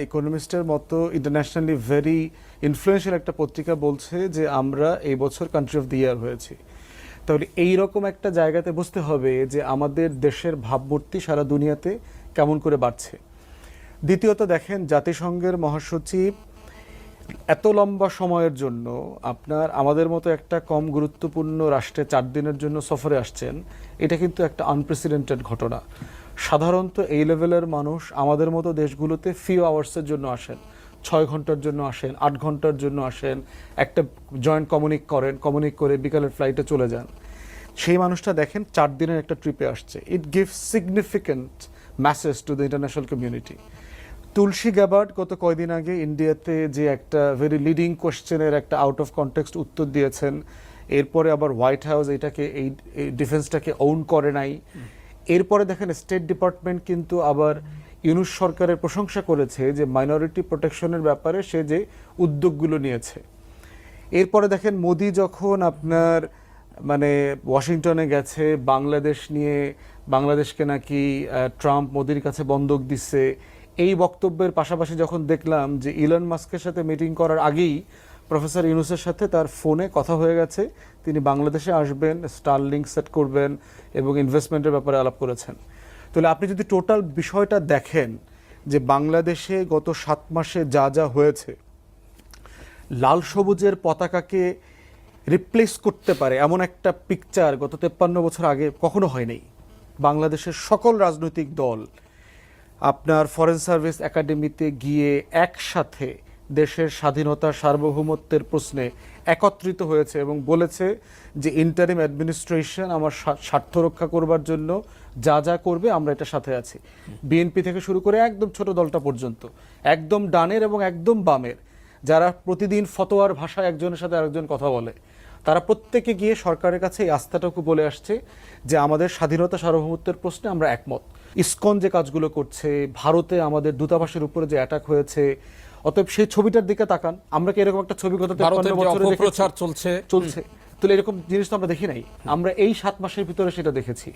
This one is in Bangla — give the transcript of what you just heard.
ইকোনমিস্টের মতো ইন্টারন্যাশনালি ভেরি ইনফ্লুয়েন্সিয়াল একটা পত্রিকা বলছে যে আমরা এই বছর কান্ট্রি অফ দ্য ইয়ার হয়েছি। তাহলে এই রকম একটা জায়গাতে বুঝতে হবে যে আমাদের দেশের ভাবমূর্তি সারা দুনিয়াতে কেমন করে বাড়ছে। দ্বিতীয়ত দেখেন, জাতিসংঘের মহাসচিব এত লম্বা সময়ের জন্য আমাদের মতো একটা কম গুরুত্বপূর্ণ রাষ্ট্রে 4 দিনের জন্য সফরে আসছেন, এটা কিন্তু একটা আনপ্রেসিডেন্টেড ঘটনা। সাধারণত এই লেভেলের মানুষ আমাদের মতো দেশগুলোতে ফিউ আওয়ার্সের জন্য আসেন, 6 ঘন্টার জন্য আসেন, 8 ঘন্টার জন্য আসেন, একটা জয়েন্ট কমিউনিক করে বিকালের ফ্লাইটে চলে যান। সেই মানুষটা দেখেন 4 দিনের একটা ট্রিপে আসছে। It gives significant message to the international community. Tulsi Gabbard গত কয়দিন আগে ইন্ডিয়াতে যে একটা ভেরি লিডিং কোশ্চেনের একটা আউট অফ কনটেক্সট উত্তর দিয়েছেন, এরপরে আবার হোয়াইট হাউস এই ডিফেন্সটাকে ওন করে নাই। এরপরে দেখেন স্টেট ডিপার্টমেন্ট কিন্তু আবার ইউনূস সরকারের প্রশংসা করেছে যে মাইনরিটি প্রোটেকশনের ব্যাপারে সে যে উদ্যোগগুলো নিয়েছে। এরপরে দেখেন মোদি যখন ওয়াশিংটনে গেছে বাংলাদেশ নিয়ে, বাংলাদেশকে নাকি ট্রাম্প মোদির কাছে বন্ধক দিচ্ছে, এই বক্তব্যের পাশাপাশি যখন দেখলাম যে ইলন মাস্কের সাথে মিটিং করার আগেই প্রফেসর ইউনূসের সাথে তার ফোনে কথা হয়ে গেছে, তিনি বাংলাদেশে আসবেন, স্টারলিংক সেট করবেন এবং ইনভেস্টমেন্টের ব্যাপারে আলাপ করেছেন। তাহলে আপনি যদি টোটাল বিষয়টা দেখেন যে বাংলাদেশে গত 7 মাসে যা যা হয়েছে, লাল সবুজের পতাকাকে রিপ্লেস করতে পারে এমন একটা পিকচার গত 53 বছর আগে কখনো হয়নি। বাংলাদেশের সকল রাজনৈতিক দল ফরেন সার্ভিস একাডেমিতে গিয়ে একসাথে দেশের স্বাধীনতা সার্বভৌমত্বের প্রশ্নে একত্রিত হয়েছে এবং বলেছে যে ইন্টারিম অ্যাডমিনিস্ট্রেশন আমার স্বার্থ রক্ষা করবার জন্য যা যা করবে আমরা এটার সাথে আছি। বিএনপি থেকে শুরু করে একদম ছোট দলটা পর্যন্ত, একদম ডানের এবং একদম বামের, যারা প্রতিদিন ফতোয়ার ভাষায় একজনের সাথে আরেকজন কথা বলে, তারা প্রত্যেকে গিয়ে সরকারের কাছে এই আস্থাটুকু বলে আসছে যে আমাদের স্বাধীনতা সার্বভৌমত্বের প্রশ্নে আমরা একমত। ইসকন যে কাজগুলো করছে, ভারতে আমাদের দূতাবাসের উপরে যে অ্যাটাক হয়েছে, অতএব সেই ছবিটার দিকে তাকান। আমরা কি এরকম একটা ছবি গত 53 বছরে অপপ্রচার চলছে? তাহলে এরকম জিনিস তো আমরা দেখি নাই। আমরা এই 7 মাসের ভিতরে সেটা দেখেছি।